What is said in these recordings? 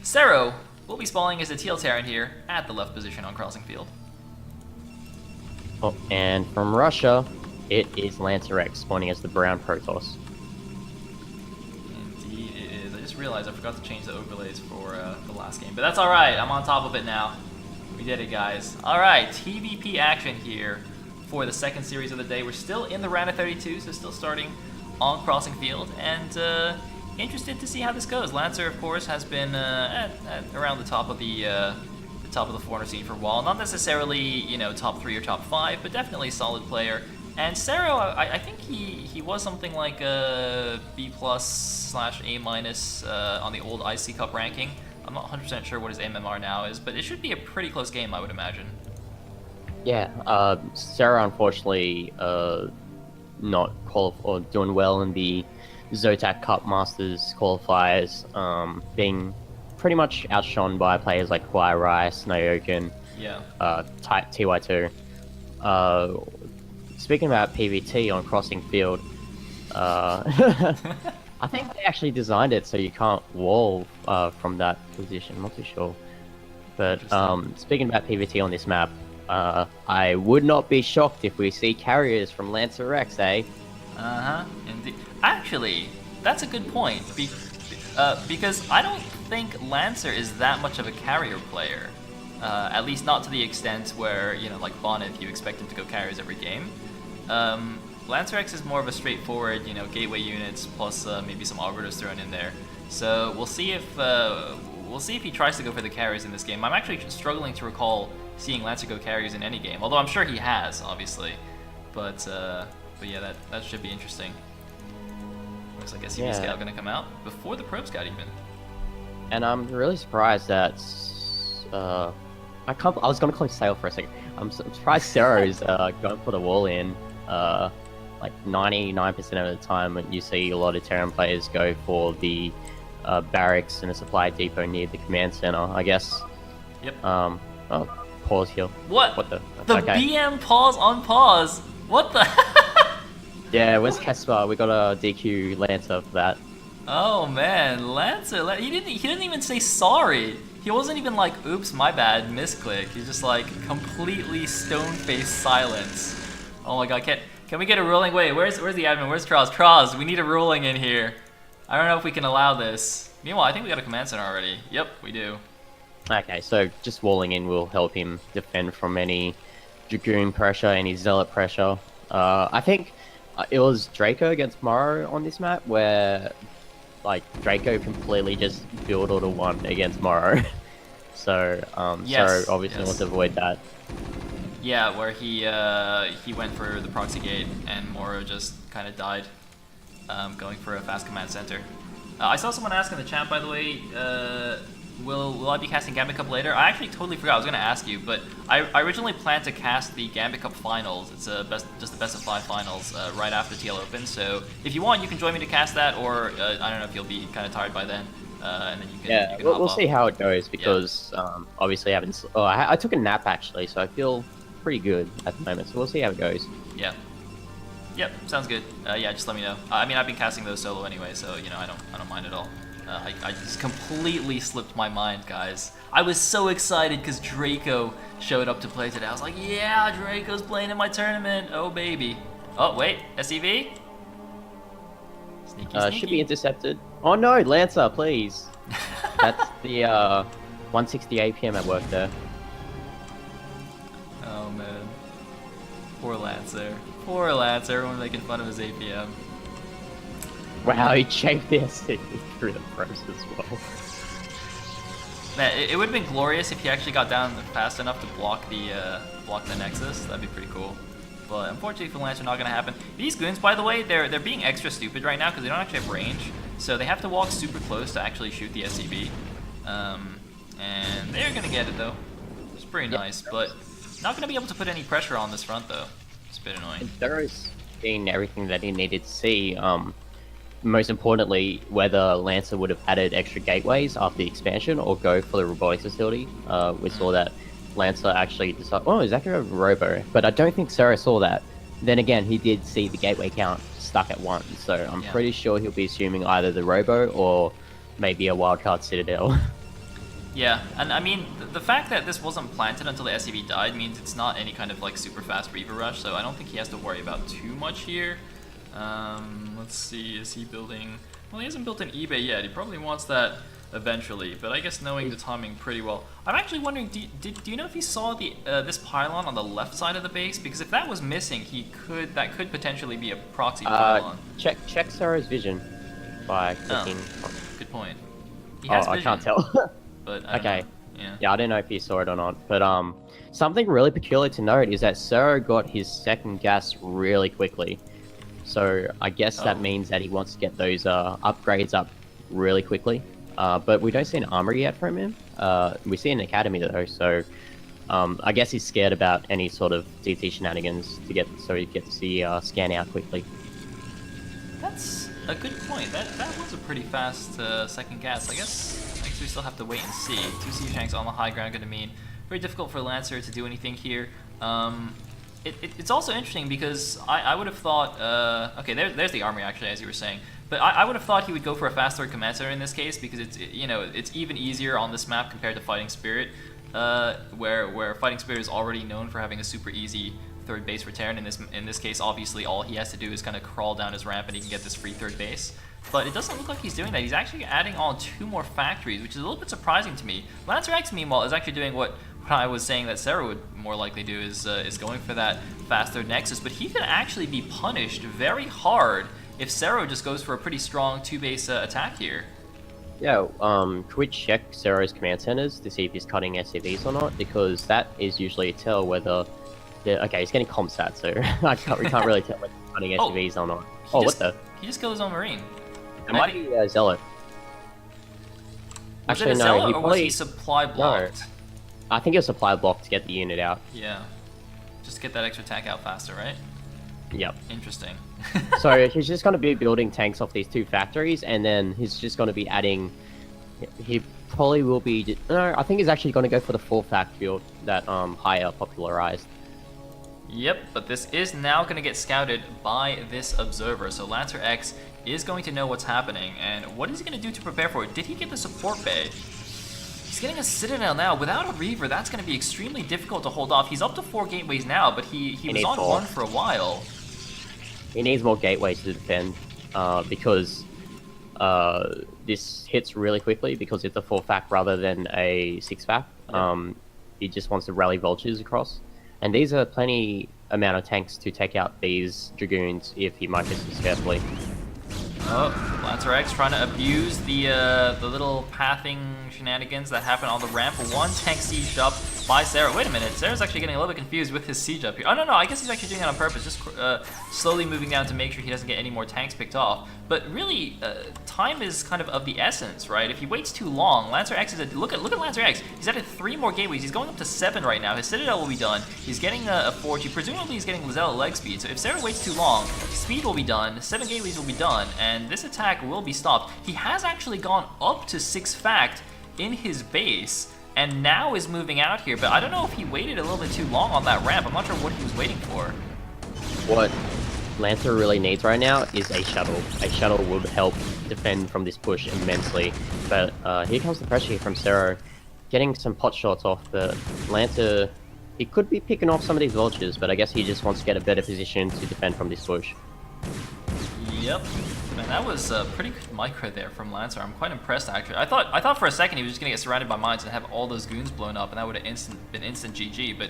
Sero will be spawning as a teal Terran here at the left position on crossing field. Oh, and from Russia, it is lancerx spawning as the brown Protoss. Indeed it is. I just realized I forgot to change the overlays for the last game, but that's alright. I'm on top of it now. We did it, guys. Alright, TvP action here for the second series of the day. We're still in the round of 32, so still starting on crossing field, and interested to see how this goes. Lancer, of course, has been at around the top of the foreigner scene for a while. Not necessarily, you know, top 3 or top 5, but definitely a solid player. And Sero, I think he was something like a B+/A- on the old IC Cup ranking. I'm not 100% sure what his MMR now is, but it should be a pretty close game, I would imagine. Yeah, Sarah unfortunately not or doing well in the Zotac Cup Masters qualifiers, being pretty much outshone by players like Kwai Rice, Nyokin, Yeah. TY2. Speaking about PvT on crossing field, I think they actually designed it so you can't wall from that position. I'm not too sure. But speaking about PvT on this map, I would not be shocked if we see carriers from lancerx, eh? Indeed. Actually, that's a good point. Because I don't think Lancer is that much of a carrier player. At least not to the extent where, you know, like Bonnet, you expect him to go carriers every game. lancerx is more of a straightforward, you know, gateway units plus maybe some arbiters thrown in there. So we'll see if he tries to go for the carriers in this game. I'm actually struggling to recall seeing Lancer go carriers in any game, although I'm sure he has, obviously. But yeah, that should be interesting. Looks like SCV Scout gonna come out before the Probe Scout even. And I'm really surprised that I was gonna call him Sayle for a second. I'm surprised Sero is going for the wall in. Like 99% of the time, when you see a lot of Terran players go for the barracks and a supply depot near the command center, I guess. Yep. Oh, pause here. What? What the? The okay. BM pause on pause. What the? Yeah, where's Caspar? We got a DQ Lancer for that. Oh man, Lancer. He didn't even say sorry. He wasn't even like, "Oops, my bad, misclick." He's just like completely stone-faced silence. Oh my god, can we get a ruling? Wait, where's the admin? Where's Traz? Traz, we need a ruling in here. I don't know if we can allow this. Meanwhile, I think we got a command center already. Yep, we do. Okay, so just walling in will help him defend from any Dragoon pressure, any Zealot pressure. I think it was Draco against Morrow on this map where like Draco completely just build order 1 against Morrow. So yes, so obviously wants to avoid that. Yeah, where he went for the proxy gate and Moro just kind of died, going for a fast command center. I saw someone ask in the chat, by the way, will I be casting Gambit Cup later? I actually totally forgot. I was going to ask you, but I originally planned to cast the Gambit Cup finals. It's just the best of 5 finals right after TL Open. So if you want, you can join me to cast that, or I don't know if you'll be kind of tired by then. And then you can, yeah, you can we'll see how it goes because obviously I haven't. Oh, I took a nap actually, so I feel pretty good at the moment. So we'll see how it goes. Yeah. Yep, sounds good. Yeah, just let me know. I mean, I've been casting those solo anyway, so you know, I don't mind at all. I just completely slipped my mind, guys. I was so excited because Draco showed up to play today. I was like, yeah, Draco's playing in my tournament. Oh baby. Oh wait, SEV. Sneaky. Should be intercepted. Oh no, Lancer, please. That's the 160 APM at work there. Oh man. Poor Lancer. Poor Lancer. Everyone making fun of his APM. Wow, he chafed the SCV through the pros as well. Man, it would have been glorious if he actually got down fast enough to block the Nexus. That'd be pretty cool. But unfortunately for Lancer, not gonna happen. These goons, by the way, they're being extra stupid right now because they don't actually have range. So they have to walk super close to actually shoot the SCV. And they're gonna get it though. It's pretty nice, but not gonna be able to put any pressure on this front though. It's a bit annoying. Zero's seen everything that he needed to see. Most importantly, whether Lancer would have added extra gateways after the expansion or go for the robotics facility. We saw that Lancer actually decided, oh, is that going to robo? But I don't think Sero saw that. Then again, he did see the gateway count stuck at 1, so I'm pretty sure he'll be assuming either the robo or maybe a wildcard citadel. Yeah, and I mean, the fact that this wasn't planted until the SCV died means it's not any kind of like super fast Reaver Rush, so I don't think he has to worry about too much here. Let's see, is he building... Well, he hasn't built an eBay yet. He probably wants that eventually, but I guess knowing the timing pretty well. I'm actually wondering, do you know if he saw the this pylon on the left side of the base? Because if that was missing, that could potentially be a proxy pylon. Check Sero's vision by clicking. Oh, good point. He has I vision, can't tell. but I don't Okay. know. Yeah. Yeah, I don't know if he saw it or not, but something really peculiar to note is that Sero got his second gas really quickly. So I guess that means that he wants to get those upgrades up really quickly. But we don't see an armory yet from him. We see an academy though, so I guess he's scared about any sort of DT shenanigans so he gets to see scan out quickly. That's a good point. That was a pretty fast second gas. I guess we still have to wait and see. 2 siege tanks on the high ground going to mean very difficult for Lancer to do anything here. It's also interesting because I would have thought, okay, there's the armory actually, as you were saying. But I would have thought he would go for a fast third command center in this case because it's even easier on this map compared to Fighting Spirit, where Fighting Spirit is already known for having a super easy third base for Terran. In this case, obviously, all he has to do is kind of crawl down his ramp and he can get this free third base. But it doesn't look like he's doing that. He's actually adding on 2 more factories, which is a little bit surprising to me. lancerx, meanwhile, is actually doing what I was saying that Sero would more likely do, is going for that fast third nexus. But he could actually be punished very hard if Sero just goes for a pretty strong 2-base attack here. Yeah, could we check Sero's command centers to see if he's cutting SCVs or not? Because that is usually a tell whether... Okay, he's getting comsat, so we can't really tell whether he's cutting SCVs or not. What the? He just killed his own Marine. It might be Zealot. Was it a Zealot, or was he supply blocked? No. I think it was supply blocked to get the unit out. Yeah. Just get that extra tank out faster, right? Yep. Interesting. So he's just going to be building tanks off these 2 factories, and then he's just going to be adding... He probably will be... No, I think he's actually going to go for the 4 fact build that Haya popularized. Yep, but this is now going to get scouted by this observer, so lancerx is going to know what's happening, and what is he going to do to prepare for it? Did he get the support bay? He's getting a Citadel now. Without a Reaver, that's going to be extremely difficult to hold off. He's up to 4 gateways now, but he was on 1 for a while. He needs more gateways to defend, because this hits really quickly because it's a 4 fact rather than a 6 fact. He just wants to rally vultures across. And these are plenty amount of tanks to take out these Dragoons if he markets this carefully. Oh, lancerx trying to abuse the little pathing shenanigans that happen on the ramp. 1 tank sieged up by Sero. Wait a minute, Sero's actually getting a little bit confused with his siege up here. Oh, no, I guess he's actually doing that on purpose, just slowly moving down to make sure he doesn't get any more tanks picked off. But really, time is kind of the essence, right? If he waits too long, lancerx is look at lancerx. He's added 3 more gateways. He's going up to 7 right now. His Citadel will be done. He's getting a forge. Presumably he's getting Lizelle leg speed. So if Sero waits too long, speed will be done, 7 gateways will be done, and this attack will be stopped. He has actually gone up to 6 fact in his base, and now is moving out here, but I don't know if he waited a little bit too long on that ramp. I'm not sure what he was waiting for. What Lancer really needs right now is a shuttle. A shuttle would help defend from this push immensely, but here comes the pressure here from Sero, getting some pot shots off, but Lancer, he could be picking off some of these vultures, but I guess he just wants to get a better position to defend from this push. Yep. Man, that was a pretty good micro there from Lancer. I'm quite impressed, actually. I thought for a second he was just going to get surrounded by mines and have all those goons blown up, and that would have been instant GG, but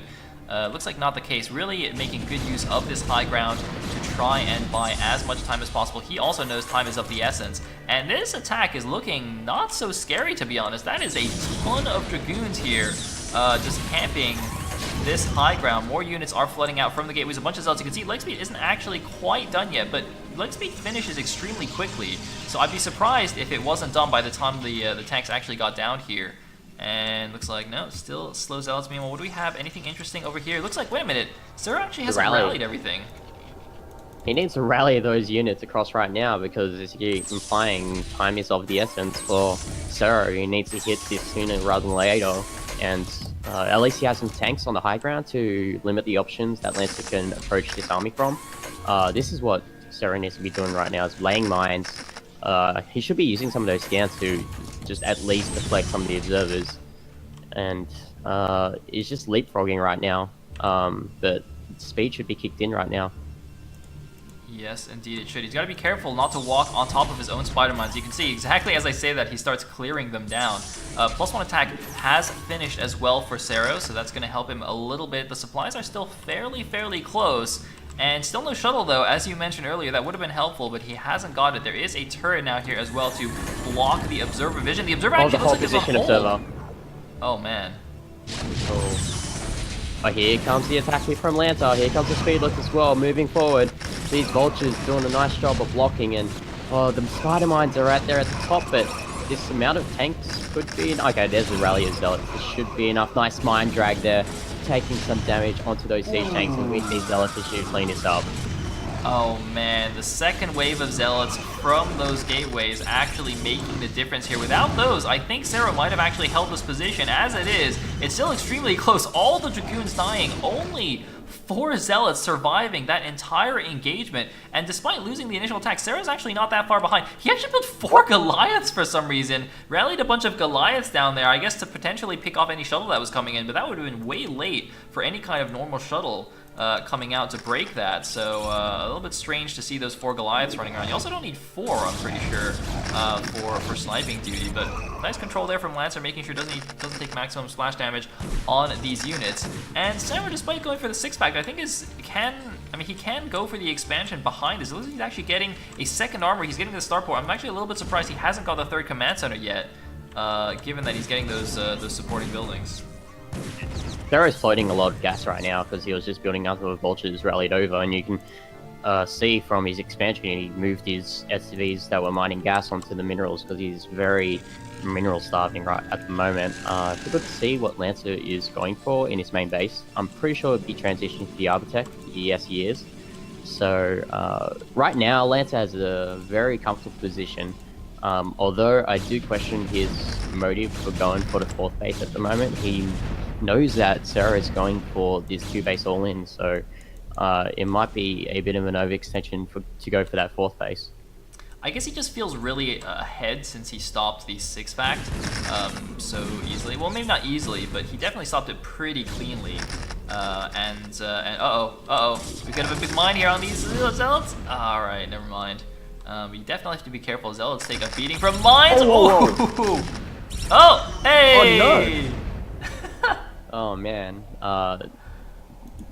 looks like not the case. Really making good use of this high ground to try and buy as much time as possible. He also knows time is of the essence, and this attack is looking not so scary, to be honest. That is a ton of Dragoons here, just camping this high ground. More units are flooding out from the gateways. A bunch of zealots. You can see leg speed isn't actually quite done yet, but leg speed finishes extremely quickly. So I'd be surprised if it wasn't done by the time the tanks actually got down here. And looks like, no, still slow zealots. Meanwhile, what do we have? Anything interesting over here? Looks like, wait a minute, Sero actually hasn't rallied everything. He needs to rally those units across right now because as you're implying, time is of the essence for Sero. He needs to hit this sooner rather than later. And at least he has some tanks on the high ground to limit the options that Lancer can approach this army from. This is what Sero needs to be doing right now, is laying mines. He should be using some of those scans to just at least deflect some of the observers. and he's just leapfrogging right now. But speed should be kicked in right now. Yes, indeed it should. He's got to be careful not to walk on top of his own spider mines. You can see exactly as I say that, he starts clearing them down. +1 attack has finished as well for Sero, so that's going to help him a little bit. The supplies are still fairly close. And still no shuttle though, as you mentioned earlier, that would have been helpful, but he hasn't got it. There is a turret now here as well to block the observer vision. The observer actually looks like it's a hole. Observer. Oh man. Oh, here comes the attack from Lancer. Here comes the speed lift as well, moving forward. These vultures doing a nice job of blocking, and oh, the spider mines are right there at the top, but this amount of tanks could be... Okay, there's the rally of zealots. This should be enough. Nice mine drag there, taking some damage onto those siege tanks, and we need zealots to clean this up. Oh man, the second wave of zealots from those gateways actually making the difference here. Without those, I think Sero might have actually held this position. As it is, it's still extremely close. All the Dragoons dying, only 4 zealots surviving that entire engagement. And despite losing the initial attack, Sero's actually not that far behind. He actually built 4 Goliaths for some reason. Rallied a bunch of Goliaths down there, I guess to potentially pick off any shuttle that was coming in, but that would have been way late for any kind of normal shuttle coming out to break that. So a little bit strange to see those 4 Goliaths running around. You also don't need 4, I'm pretty sure, for sniping duty. But nice control there from Lancer, making sure doesn't take maximum splash damage on these units. And Sero, despite going for the 6-pack, I think he can go for the expansion behind this. It looks like he's actually getting a second armor. He's getting the starport. I'm actually a little bit surprised he hasn't got the 3rd command center yet, given that he's getting those supporting buildings. Sero's floating a lot of gas right now because he was just building up with vultures rallied over, and you can see from his expansion he moved his SCVs that were mining gas onto the minerals because he's very mineral starving right at the moment. It's good to see what Lancer is going for in his main base. I'm pretty sure he'll be transitioning to the Arbortech. Yes, he is. So right now Lancer has a very comfortable position. Although I do question his motive for going for the 4th base at the moment. He knows that Sero is going for this 2-base all-in, so it might be a bit of an overextension to go for that 4th base. I guess he just feels really ahead since he stopped the 6-pack so easily. Well, maybe not easily, but he definitely stopped it pretty cleanly. And we could have a big mine here on these zealots. All right, never mind. You definitely have to be careful. Zealots take a beating from mines. Oh, oh, hey! Oh no! Oh man,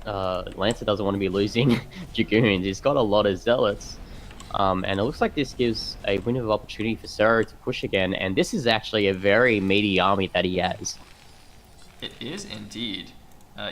Lancer doesn't want to be losing Dragoons. He's got a lot of zealots, and it looks like this gives a window of opportunity for Sero to push again. And this is actually a very meaty army that he has. It is indeed.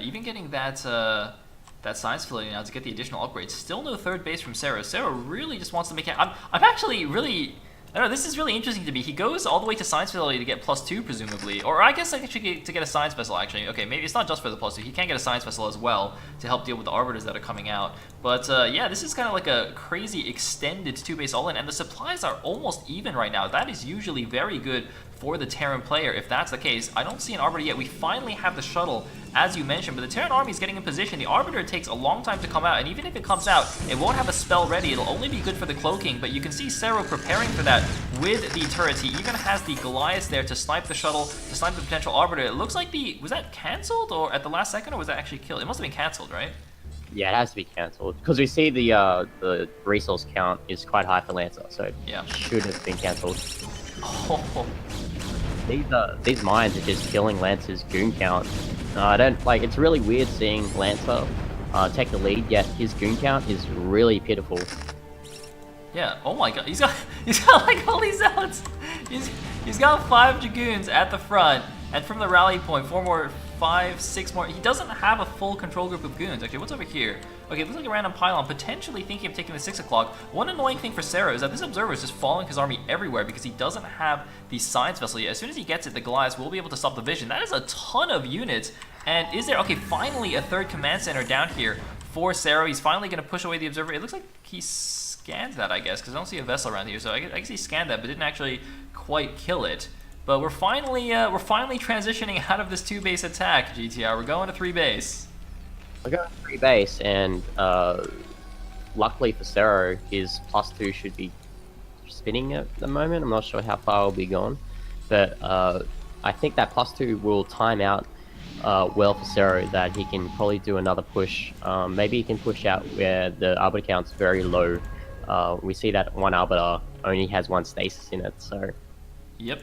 Even getting that science facility now to get the additional upgrades. Still no 3rd base from Sero. Sero really just wants to make it. I'm actually really. I don't know, this is really interesting to me. He goes all the way to science facility to get +2, presumably. Or I guess I should get to get a science vessel, actually. Okay, maybe it's not just for the +2. He can get a science vessel as well to help deal with the arbiters that are coming out. But yeah, this is kind of like a crazy extended 2-base all-in. And the supplies are almost even right now. That is usually very good for the Terran player. If that's the case, I don't see an arbiter yet. We finally have the shuttle, as you mentioned, but the Terran army is getting in position. The arbiter takes a long time to come out, and even if it comes out, it won't have a spell ready. It'll only be good for the cloaking, but you can see Sero preparing for that with the turrets. He even has the Goliaths there to snipe the shuttle, to snipe the potential arbiter. It looks like was that cancelled or at the last second, or was that actually killed? It must have been cancelled, right? Yeah, it has to be cancelled because we see the resource count is quite high for Lancer, so yeah, it should have been cancelled. Oh. These mines are just killing Lancer's goon count. I don't like. It's really weird seeing Lancer take the lead, yet his goon count is really pitiful. Yeah. Oh my God. He's got like all these zealots. He's got 5 Dragoons at the front, and from the rally point, 4 more, 5, 6 more. He doesn't have a full control group of goons. Actually, what's over here? Okay, it looks like a random pylon, potentially thinking of taking the 6 o'clock. One annoying thing for Sero is that this observer is just following his army everywhere because he doesn't have the science vessel yet. As soon as he gets it, the Goliaths will be able to stop the vision. That is a ton of units. And is there, okay, finally a 3rd command center down here for Sero. He's finally going to push away the observer. It looks like he scanned that, I guess, because I don't see a vessel around here. So I guess he scanned that, but didn't actually quite kill it. But we're finally transitioning out of this 2-base attack, GTR. We're going to 3-base. We're going to 3-base, and luckily for Sero, his +2 should be spinning at the moment. I'm not sure how far it'll be gone, but I think that +2 will time out well for Sero, that he can probably do another push. Maybe he can push out where the Arbiter count's very low. We see that one Arbiter only has one stasis in it, so... Yep.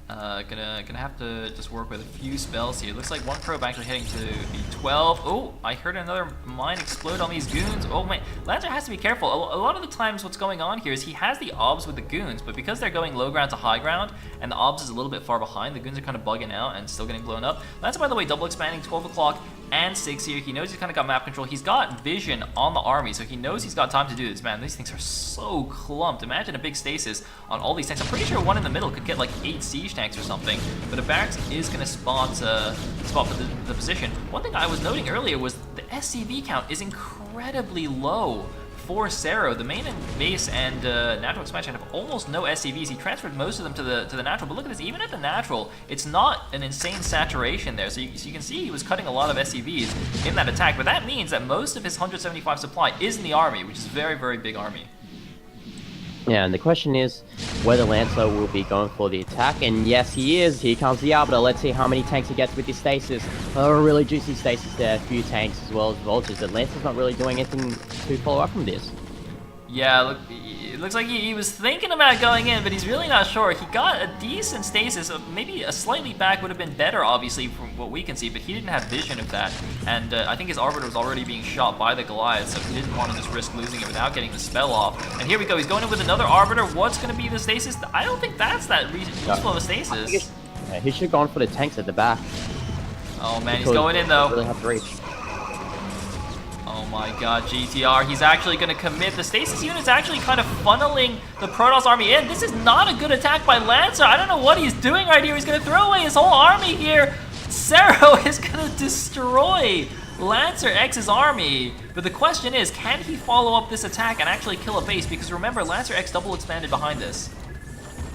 Gonna have to just work with a few spells here. Looks like one probe actually heading to B12. Oh, I heard another mine explode on these goons. Oh man, Lancer has to be careful. A lot of the times what's going on here is he has the obs with the goons, but because they're going low ground to high ground, and the obs is a little bit far behind, the goons are kind of bugging out and still getting blown up. Lancer, by the way, double expanding 12 o'clock and 6 here. He knows he's kind of got map control. He's got vision on the army, so he knows he's got time to do this. Man, these things are so clumped. Imagine a big stasis on all these tanks. I'm pretty sure one in the middle could get like 8 siege tanks or something, but a barracks is going to spot the position. One thing I was noting earlier was the SCV count is incredibly low for Sero. The main base and natural expansion have almost no SCVs. He transferred most of them to the natural, but look at this, even at the natural, it's not an insane saturation there. So you can see he was cutting a lot of SCVs in that attack, but that means that most of his 175 supply is in the army, which is a very, very big army. Yeah, and the question is whether Lancer will be going for the attack, and yes, he is. Here comes the Arbiter. Let's see how many tanks he gets with his stasis. A really juicy stasis there, a few tanks as well as vultures, but Lancer's not really doing anything to follow up from this. Yeah, look, it looks like he was thinking about going in, but he's really not sure. He got a decent stasis, maybe a slightly back would have been better, obviously, from what we can see, but he didn't have vision of that, and I think his Arbiter was already being shot by the Goliath, so he didn't want to just risk losing it without getting the spell off. And here we go, he's going in with another Arbiter. What's going to be the stasis? I don't think that's that useful of a stasis. Yeah, he should have gone for the tanks at the back. Oh man, he's going in though. Really have to reach. Oh my god, GTR, he's actually going to commit. The stasis unit's actually kind of funneling the Protoss army in. This is not a good attack by Lancer. I don't know what he's doing right here. He's going to throw away his whole army here. Sero is going to destroy lancerx's army. But the question is, can he follow up this attack and actually kill a base? Because remember, lancerx double expanded behind this.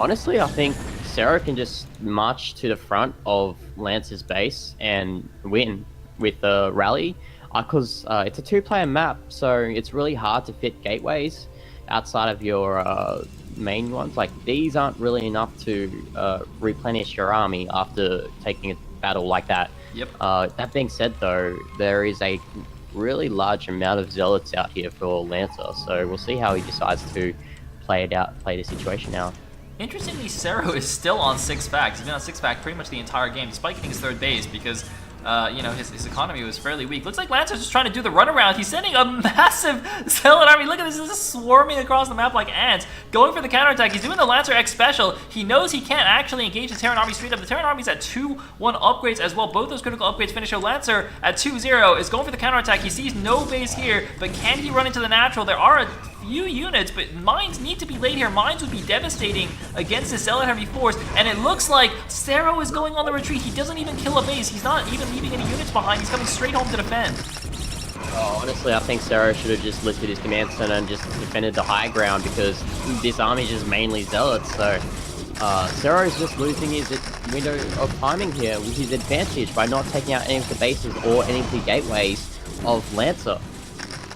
Honestly, I think Sero can just march to the front of Lancer's base and win with the rally. Because it's a 2-player map, so it's really hard to fit gateways outside of your main ones. Like, these aren't really enough to replenish your army after taking a battle like that. Yep. That being said, though, there is a really large amount of zealots out here for Lancer, so we'll see how he decides to play the situation out. Interestingly, Sero is still on 6 facts. He's been on 6 fact pretty much the entire game, despite getting his 3rd base, because you know, his economy was fairly weak. Looks like Lancer's just trying to do the runaround. He's sending a massive Zealot army. Look at this, is swarming across the map like ants. Going for the counterattack. He's doing the lancerx special. He knows he can't actually engage the Terran army straight up. The Terran army's at 2-1 upgrades as well. Both those critical upgrades finish. So Lancer at 2-0 is going for the counterattack. He sees no base here, but can he run into the natural? There are a few units, but mines need to be laid here. Mines would be devastating against this Zealot heavy force, and it looks like Sero is going on the retreat. He doesn't even kill a base. He's not even leaving any units behind. He's coming straight home to defend. Oh, honestly, I think Sero should have just lifted his command center and just defended the high ground, because this army is just mainly Zealots, so Sero is just losing his window of timing here with his advantage by not taking out any of the bases or any of the gateways of Lancer.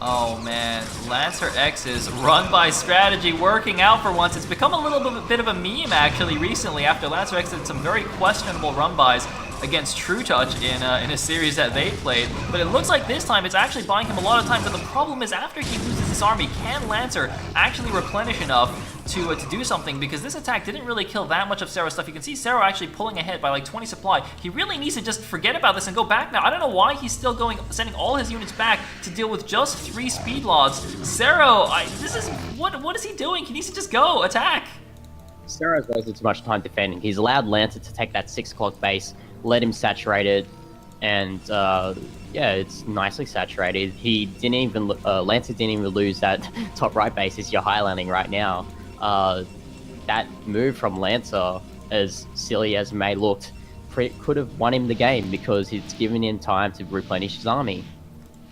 Oh man, lancerx is run by strategy working out for once. It's become a little bit of a meme actually recently after lancerx did some very questionable run bys against True Touch in a series that they played. But it looks like this time it's actually buying him a lot of time. But the problem is, after he loses this army, can Lancer actually replenish enough to do something? Because this attack didn't really kill that much of Sero's stuff. You can see Sero actually pulling ahead by like 20 supply. He really needs to just forget about this and go back now. I don't know why he's still sending all his units back to deal with just 3 speed lots. Sero, what is he doing? He needs to just go attack. Sero's wasted too much time defending. He's allowed Lancer to take that 6 o'clock base, let him saturate it, and yeah, it's nicely saturated. He didn't even Lancer didn't even lose that top right base as you're highlighting right now. That move from Lancer, as silly as it may look, could have won him the game, because it's given him time to replenish his army.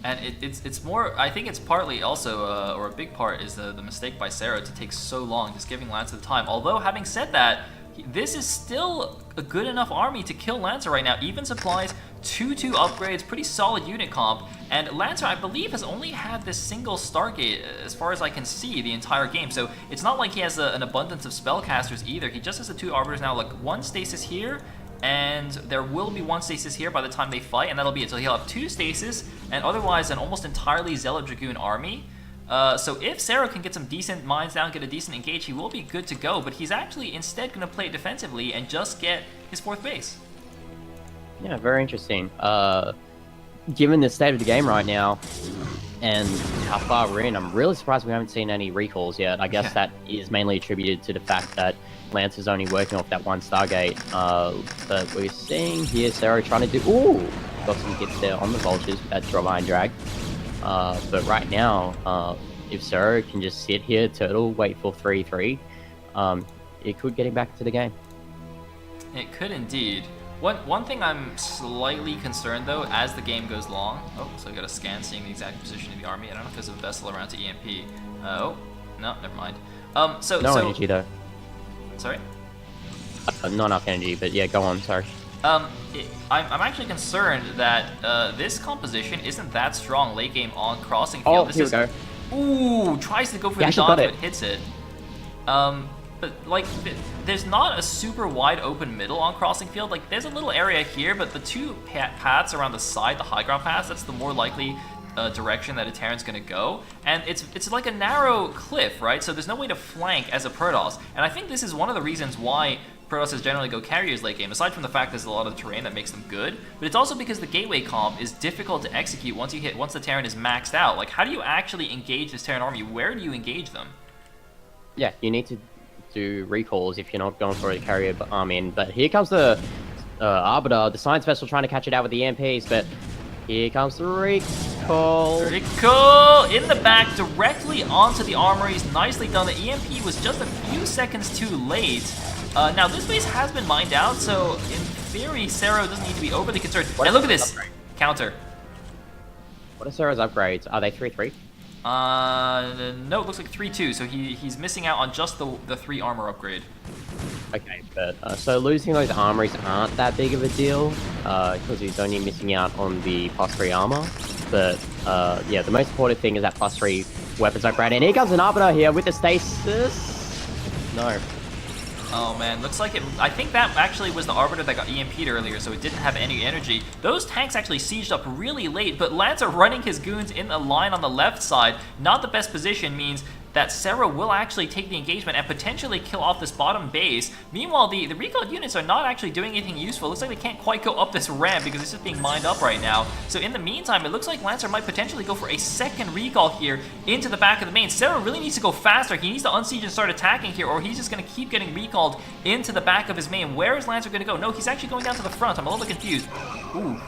And it's more, I think it's partly also, or a big part, is the mistake by Sero to take so long, just giving Lancer the time. Although, having said that, this is still a good enough army to kill Lancer right now. Even supplies, 2-2 upgrades, pretty solid unit comp. And Lancer, I believe, has only had this single Stargate, as far as I can see, the entire game. So it's not like he has an abundance of spellcasters either. He just has the 2 arbiters now, like 1 stasis here and there will be 1 stasis here by the time they fight, and that'll be it. So he'll have 2 stasis, and otherwise an almost entirely Zealot Dragoon army. So if Sero can get some decent mines down, get a decent engage, he will be good to go, but he's actually instead going to play it defensively and just get his 4th base. Yeah, very interesting. Given the state of the game right now, and how far we're in, I'm really surprised we haven't seen any recalls yet. I guess that is mainly attributed to the fact that Lance is only working off that 1 Stargate. But we're seeing here Sero trying to do... Ooh! Got some hits there on the Vultures with that drop iron drag. But right now, if Sero can just sit here, turtle, wait for 3-3, it could get him back to the game. It could indeed. One thing I'm slightly concerned though, as the game goes long. Oh, so I got a scan seeing the exact position of the army. I don't know if there's a vessel around to EMP. Oh, no, never mind. No energy though. Sorry? Not enough energy, but yeah, go on, sorry. I'm actually concerned that this composition isn't that strong late game on crossing field. Oh, here we go. Ooh, tries to go for the dodge, but hits it. But like, there's not a super wide open middle on crossing field. Like, there's a little area here, but the 2 paths around the side, the high ground paths, that's the more likely direction that a Terran's gonna go. And it's like a narrow cliff, right? So there's no way to flank as a Protoss. And I think this is one of the reasons why Protosses generally go carriers late game, aside from the fact there's a lot of terrain that makes them good, but it's also because the gateway comp is difficult to execute once the Terran is maxed out. Like, how do you actually engage this Terran army? Where do you engage them? Yeah, you need to do recalls if you're not going for a carrier army in. But here comes the Arbiter, the science vessel trying to catch it out with the EMPs, but here comes the recall. Recall in the back directly onto the armories. Nicely done. The EMP was just a few seconds too late. Now this base has been mined out, so in theory Sero doesn't need to be overly concerned. And look at this counter. What are Sero's upgrades? Are they 3-3? No, it looks like 3-2, so he's missing out on just the 3 armor upgrade. Okay, but so losing those armories aren't that big of a deal, because he's only missing out on the +3 armor. But yeah, the most important thing is that +3 weapons upgrade. And here comes an Arbiter here with the stasis. No. Oh man, looks like it. I think that actually was the Arbiter that got EMP'd earlier, so it didn't have any energy. Those tanks actually sieged up really late, but Lancer running his goons in a line on the left side, not the best position, means that Sero will actually take the engagement and potentially kill off this bottom base. Meanwhile, the recalled units are not actually doing anything useful. It looks like they can't quite go up this ramp because it's just being mined up right now. So in the meantime, it looks like Lancer might potentially go for a second recall here into the back of the main. Sero really needs to go faster. He needs to unsiege and start attacking here, or he's just going to keep getting recalled into the back of his main. Where is Lancer going to go? No, he's actually going down to the front. I'm a little bit confused. Ooh.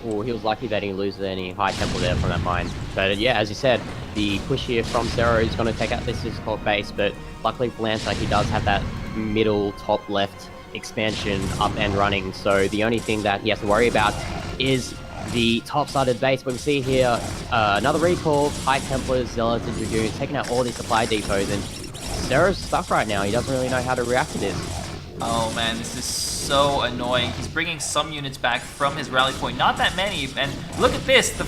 Oh, he was lucky that he loses any high tempo there from that mine. But yeah, as you said, the push here from Sero is going to take out this physical base, but luckily for Lancer, he does have that middle top left expansion up and running, so the only thing that he has to worry about is the top side of the base. But we see here another recall, High Templars, Zealots, and Dragoons taking out all these supply depots, and Sero's stuck right now. He doesn't really know how to react to this. Oh man, this is so annoying. He's bringing some units back from his rally point, not that many, and look at this, the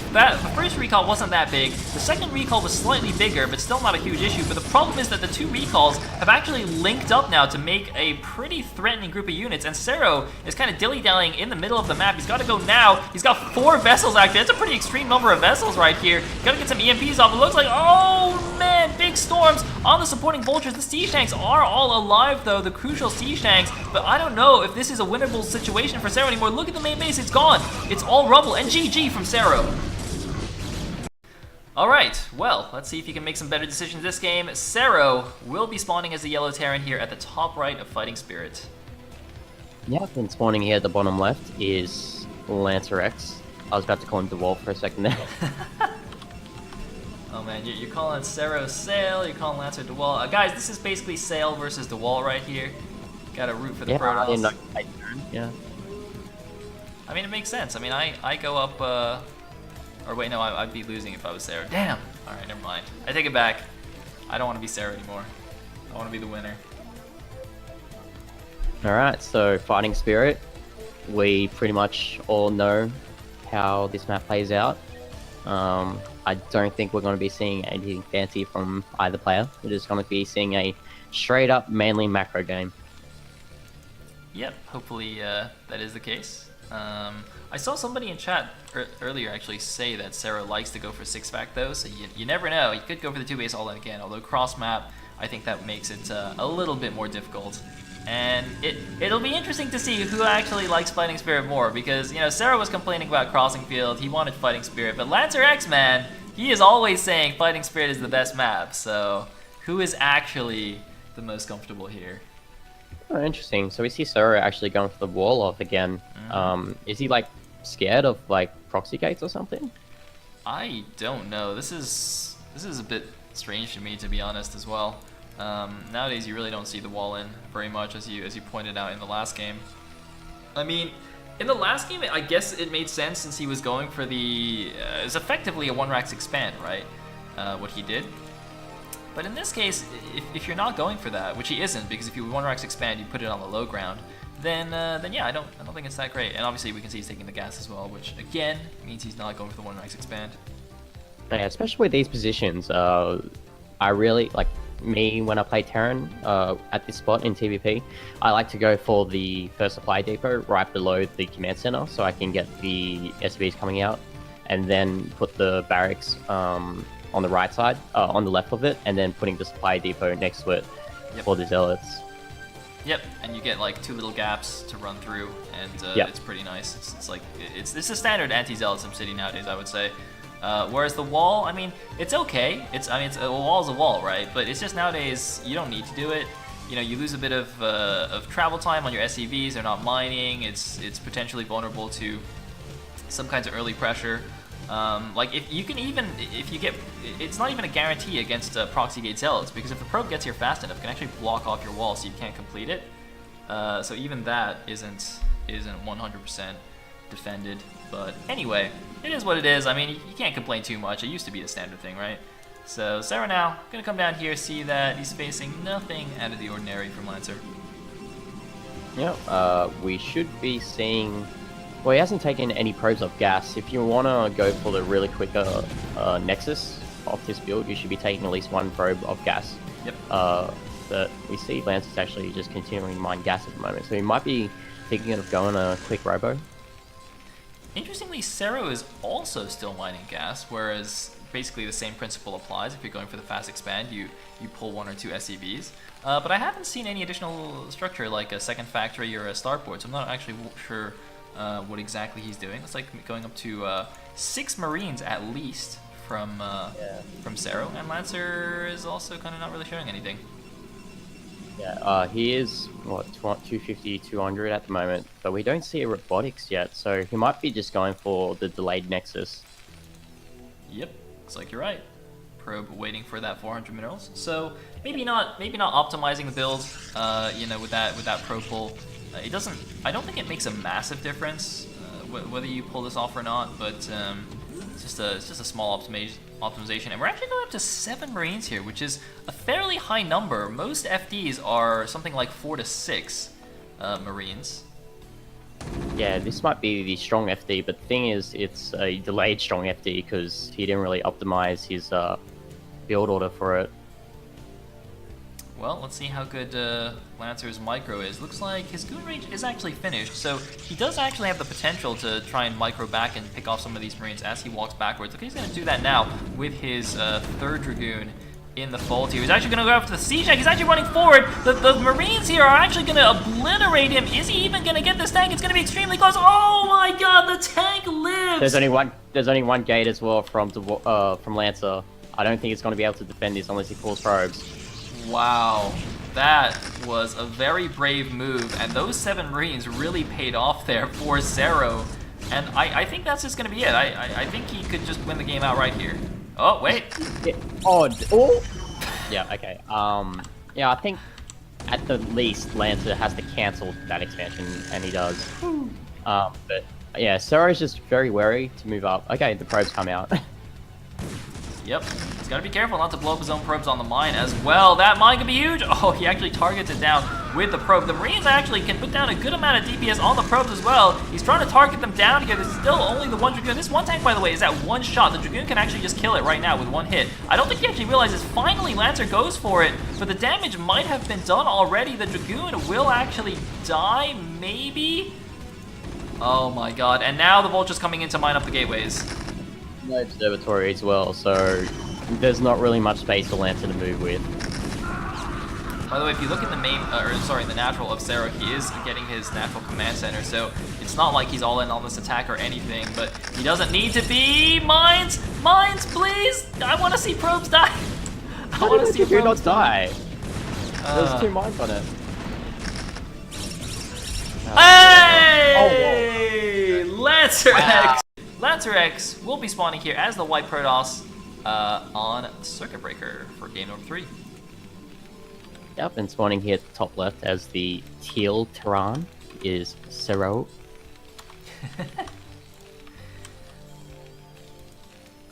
first recall wasn't that big, the second recall was slightly bigger, but still not a huge issue, but the problem is that the 2 recalls have actually linked up now to make a pretty threatening group of units, and Sero is kind of dilly-dallying in the middle of the map. He's got to go now. He's got 4 vessels active. That's a pretty extreme number of vessels right here. Got to get some EMPs off. It looks like, oh man, big storms on the supporting vultures. The siege tanks are all alive though, the crucial siege tanks, but I don't know if this is a winnable situation for Sero anymore. Look at the main base, it's gone. It's all rubble, and GG from Sero. Alright, well, let's see if he can make some better decisions this game. Sero will be spawning as the yellow Terran here at the top right of Fighting Spirit. Yeah, and spawning here at the bottom left is lancerx. I was about to call him DeWalt for a second there. Oh man, you're calling Sero Sayle, you're calling Lancer DeWalt. Guys, this is basically Sayle versus DeWalt right here. Gotta root for the Protoss. Yeah. I mean, it makes sense. I mean, I go up, or wait, no, I'd be losing if I was Sero. Damn! Alright, never mind. I take it back. I don't want to be Sero anymore. I want to be the winner. Alright, so Fighting Spirit. We pretty much all know how this map plays out. I don't think we're going to be seeing anything fancy from either player. We're just going to be seeing a straight up mainly macro game. Yep, hopefully that is the case. I saw somebody in chat earlier actually say that Sero likes to go for 6-fact though, so you never know. He could go for the 2-base all in again, although cross-map, I think that makes it a little bit more difficult. And it'll be interesting to see who actually likes Fighting Spirit more, because, you know, Sero was complaining about Crossing Field, he wanted Fighting Spirit, but lancerx, man, he is always saying Fighting Spirit is the best map, so who is actually the most comfortable here? Oh, interesting. So we see Sero actually going for the wall off again. Is he like scared of like proxy gates or something? I don't know. This is a bit strange to me, to be honest, as well. Nowadays, you really don't see the wall in very much, as you pointed out in the last game. I mean, in the last game, I guess it made sense since he was going for the it's effectively a 1-rax expand, right? What he did. But in this case, if you're not going for that, which he isn't, because if you 1-rax expand, you put it on the low ground, then yeah, I don't think it's that great. And obviously, we can see he's taking the gas as well, which again means he's not going for the 1-rax expand. Yeah, especially with these positions, I really like me when I play Terran at this spot in TvP. I like to go for the first supply depot right below the command center, so I can get the SBs coming out, and then put the barracks on the right side, on the left of it, and then putting the supply depot next to it for the zealots. Yep, and you get like 2 little gaps to run through, and it's pretty nice. It's like it's a standard anti-zealot SimCity nowadays, I would say. Whereas the wall, I mean, it's okay. A wall's a wall, right? But it's just nowadays you don't need to do it. You know, you lose a bit of travel time on your SCVs. They're not mining. It's potentially vulnerable to some kinds of early pressure. Like if you get, it's not even a guarantee against proxy gate zealots, because if the probe gets here fast enough, it can actually block off your wall, so you can't complete it. So even that isn't 100% defended. But anyway, it is what it is. I mean, you can't complain too much. It used to be the standard thing, right? So Sero now gonna come down here, see that he's facing nothing out of the ordinary from Lancer. Yeah, we should be seeing. Well, he hasn't taken any probes of gas. If you want to go for the really quick Nexus of this build, you should be taking at least 1 probe of gas. Yep. But we see Lance is actually just continuing to mine gas at the moment, so he might be thinking of going a quick robo. Interestingly, Sero is also still mining gas, whereas basically the same principle applies. If you're going for the fast expand, you pull 1 or 2 SCVs. But I haven't seen any additional structure like a second factory or a starport, so I'm not actually sure what exactly he's doing. It's like going up to 6 Marines at least from Sero, and Lancer is also kind of not really showing anything. Yeah, he is, what, 250, 200 at the moment, but we don't see a robotics yet, so he might be just going for the delayed Nexus. Yep, looks like you're right. Probe waiting for that 400 minerals, so maybe not optimizing the build, you know, with that probe pull. It doesn't, I don't think it makes a massive difference whether you pull this off or not, but it's just a small optimization. And we're actually going up to 7 Marines here, which is a fairly high number. Most FDs are something like 4 to 6 Marines. Yeah, this might be the strong FD, but the thing is, it's a delayed strong FD because he didn't really optimize his build order for it. Well, let's see how good Lancer's micro is. Looks like his goon range is actually finished, so he does actually have the potential to try and micro back and pick off some of these Marines as he walks backwards. Okay, he's going to do that now with his 3rd Dragoon in the fold here. He's actually going to go after the Siege Tank. He's actually running forward. The Marines here are actually going to obliterate him. Is he even going to get this tank? It's going to be extremely close. Oh my god, the tank lives! There's only one gate as well from Lancer. I don't think it's going to be able to defend this unless he pulls probes. Wow, that was a very brave move, and those 7 Marines really paid off there for Sero. And I think that's just going to be it. I think he could just win the game outright here. Oh, wait. Yeah. Oh. Yeah, okay. Yeah, I think at the least Lancer has to cancel that expansion, and he does. But yeah, Sero's just very wary to move up. Okay, the probes come out. Yep, he's got to be careful not to blow up his own probes on the mine as well. That mine could be huge. Oh, he actually targets it down with the probe. The Marines actually can put down a good amount of DPS on the probes as well. He's trying to target them down here. There's still only the one Dragoon. This one tank, by the way, is at one shot. The Dragoon can actually just kill it right now with one hit. I don't think he actually realizes finally Lancer goes for it, but the damage might have been done already. The Dragoon will actually die, maybe? Oh my god, and now the Vulture's coming in to mine up the gateways. No observatory as well, so there's not really much space for Lancer to move with. By the way, if you look at the main, the natural of Sero, he is getting his natural command center, so it's not like he's all in on this attack or anything, but he doesn't need to be. Mines! Mines, please! I want to see probes die! I want to see probes die. There's 2 mines on it. Hey! lancerx! Wow. lancerx will be spawning here as the white Protoss on Circuit Breaker for game number 3. Yep, and spawning here at the top left as the teal Terran is Sero.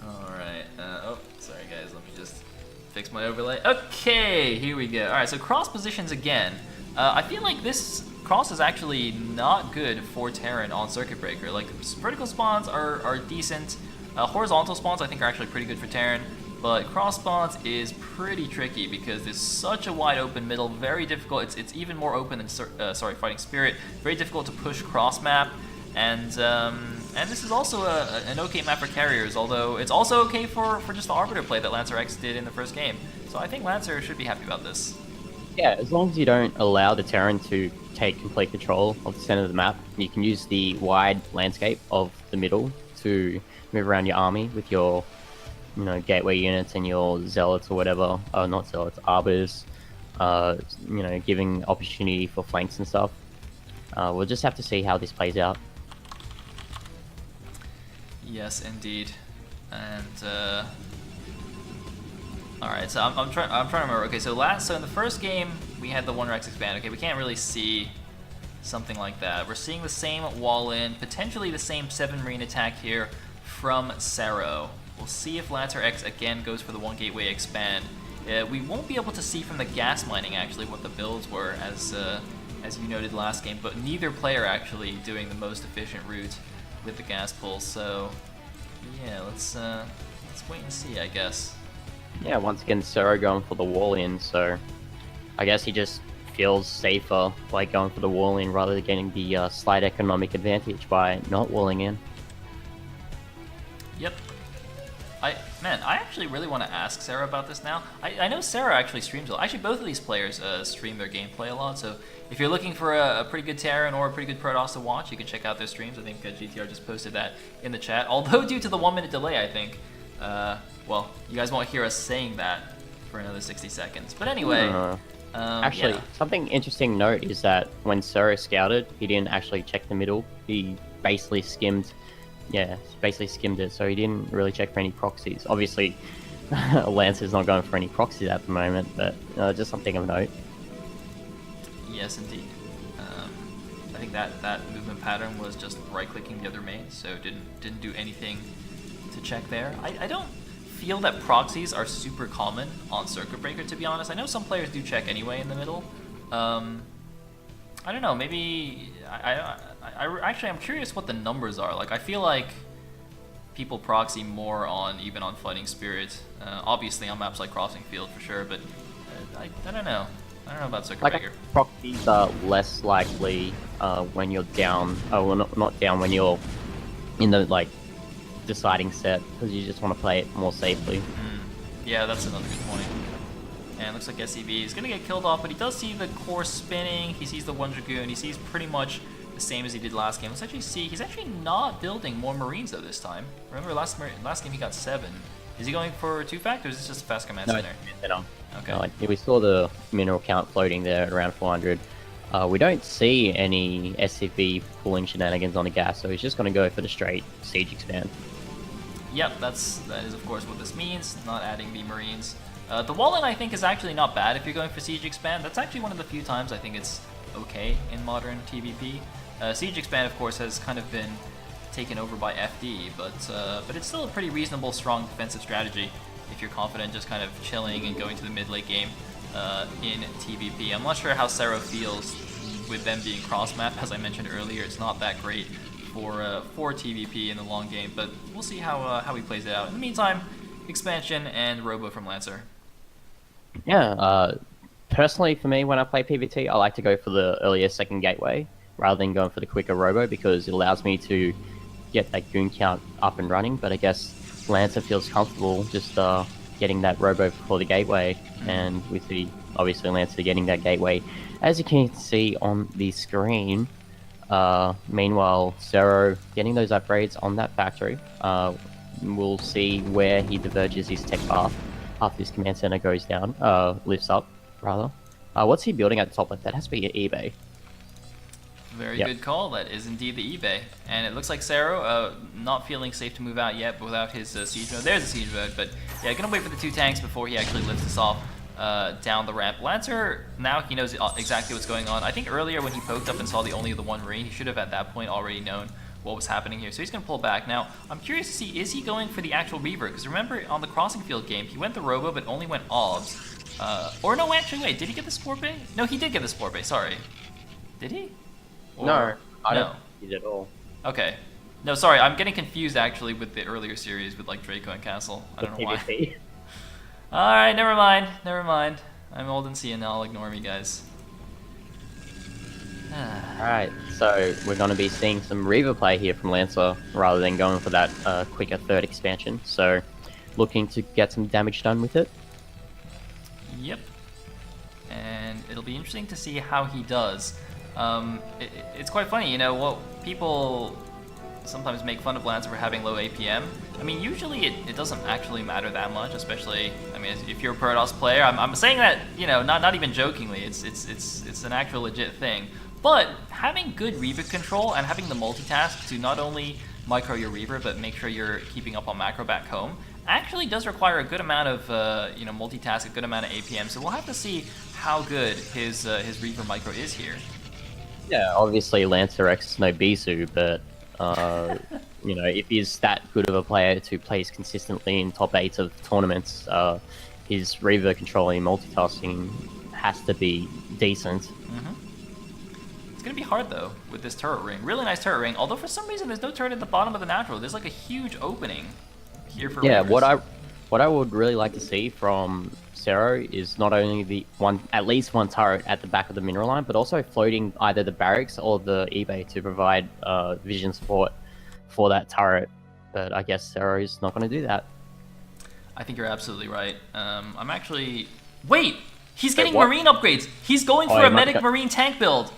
Alright, oh, sorry guys, let me just fix my overlay. Okay, here we go. Alright, so cross positions again. I feel like this cross is actually not good for Terran on Circuit Breaker. Like, vertical spawns are decent. Horizontal spawns I think are actually pretty good for Terran. But cross spawns is pretty tricky because there's such a wide open middle, very difficult. It's even more open than Fighting Spirit. Very difficult to push cross map, and this is also an okay map for carriers. Although it's also okay for just the Arbiter play that lancerx did in the first game. So I think Lancer should be happy about this. Yeah, as long as you don't allow the Terran to take complete control of the center of the map, you can use the wide landscape of the middle to move around your army with your gateway units and your zealots or whatever. Not zealots, arbiters. Giving opportunity for flanks and stuff. We'll just have to see how this plays out. Yes, indeed. And all right, so I'm trying to remember. Okay, so in the first game we had the 1-Rex expand. Okay, we can't really see something like that. We're seeing the same wall in, potentially the same 7 Marine attack here from Sero. We'll see if lancerx again goes for the 1 gateway expand. We won't be able to see from the gas mining actually what the builds were, as you noted last game, but neither player actually doing the most efficient route with the gas pulse. So yeah, let's wait and see, I guess. Yeah, once again Sero going for the wall in, so I guess he just feels safer by going for the wall in rather than getting the slight economic advantage by not walling in. Yep. I actually really want to ask Sarah about this now. I know Sarah actually streams a lot. Actually, both of these players stream their gameplay a lot, so if you're looking for a pretty good Terran or a pretty good Protoss to watch, you can check out their streams. I think GTR just posted that in the chat. Although due to the 1-minute delay, I think, well, you guys won't hear us saying that for another 60 seconds. But ananyway, actually, yeah. Something interesting note is that when Sero scouted, he didn't actually check the middle. He basically skimmed. Yeah, basically skimmed it, so he didn't really check for any proxies. Obviously, Lancer's not going for any proxies at the moment, but just something of note. Yes, indeed. I think that movement pattern was just right-clicking the other main, so didn't do anything to check there. I don't feel that proxies are super common on Circuit Breaker, to be honest. I know some players do check anyway in the middle. I don't know, maybe actually I'm curious what the numbers are. Like, I feel like people proxy more even on Fighting Spirit. Obviously on maps like Crossing Field for sure, but I don't know. I don't know about Circuit Breaker. Proxies are less likely when you're down. Well, not down, when you're in the deciding set, because you just want to play it more safely. Yeah, that's another good point. And looks like SEV is going to get killed off, but he does see the core spinning. He sees the 1 Dragoon. He sees pretty much the same as he did last game. Let's actually see. He's actually not building more Marines though this time. Remember last game he got 7. Is he going for 2 factors? Is this just a fast command center? No. Okay. No, we saw the mineral count floating there at around 400. We don't see any SCV pulling shenanigans on the gas, so he's just going to go for the straight siege expand. Yep, that is of course what this means. Not adding the Marines. The wall-in I think is actually not bad if you're going for siege expand. That's actually one of the few times I think it's okay in modern TvP. Siege expand of course has kind of been taken over by FD, but it's still a pretty reasonable, strong defensive strategy if you're confident just kind of chilling and going to the mid-late game. in TvP. I'm not sure how Sero feels with them being cross-map. As I mentioned earlier, it's not that great for TvP in the long game, but we'll see how he plays it out. In the meantime, expansion and Robo from Lancer. Yeah, personally for me, when I play PvT, I like to go for the earlier second gateway rather than going for the quicker Robo because it allows me to get that goon count up and running. But I guess Lancer feels comfortable just getting that Robo before the gateway, and we see obviously Lancer getting that gateway, as you can see on the screen. Meanwhile, Sero getting those upgrades on that factory. We'll see where he diverges his tech path after this command center goes down, lifts up, rather. What's he building at the top left? That has to be an eBay. Very good call. That is indeed the eBay. And it looks like Sero not feeling safe to move out yet without his siege mode. There's a siege mode, but yeah, gonna wait for the 2 tanks before he actually lifts us off down the ramp. Lancer, now he knows exactly what's going on. I think earlier when he poked up and saw only the 1 Marine, he should have at that point already known what was happening here. So he's gonna pull back. Now, I'm curious to see, is he going for the actual Reaver? Because remember, on the Crossing Field game, he went the Robo, but only went OBS. Or no, actually, wait, did he get the Spore Bay? No, he did get the Spore Bay, sorry. Did he? Or, no, I don't think he did at all. Okay. No, sorry, I'm getting confused actually with the earlier series with like Draco and Castle. I don't know why. Alright, never mind, never mind. I'm old and seeing now, I'll ignore me, guys. Alright, so we're going to be seeing some Reaver play here from Lancer rather than going for that quicker third expansion. So, looking to get some damage done with it. Yep. And it'll be interesting to see how he does. It's quite funny, you know, what people sometimes make fun of Lancer for having low APM. I mean, usually it doesn't actually matter that much, especially, I mean, if you're a Protoss player. I'm saying that, you know, not even jokingly. It's an actual legit thing. But having good Reaver control and having the multitask to not only micro your Reaver, but make sure you're keeping up on macro back home, actually does require a good amount of, you know, multitask, a good amount of APM. So we'll have to see how good his Reaver micro is here. Yeah, obviously lancerx is no Bisu, but you know, if he's that good of a player to plays consistently in top 8 of tournaments, his Reaver controlling multitasking has to be decent. It's gonna be hard though with this turret ring. Really nice turret ring. Although for some reason there's no turret at the bottom of the natural. There's like a huge opening here for yeah. Reavers. What I would really like to see from Sero is not only at least one turret at the back of the mineral line, but also floating either the barracks or the eBay to provide vision support for that turret. But I guess Sero is not going to do that. I think you're absolutely right. I'm actually... Wait! He's getting Marine upgrades! He's going for a medic Marine tank build!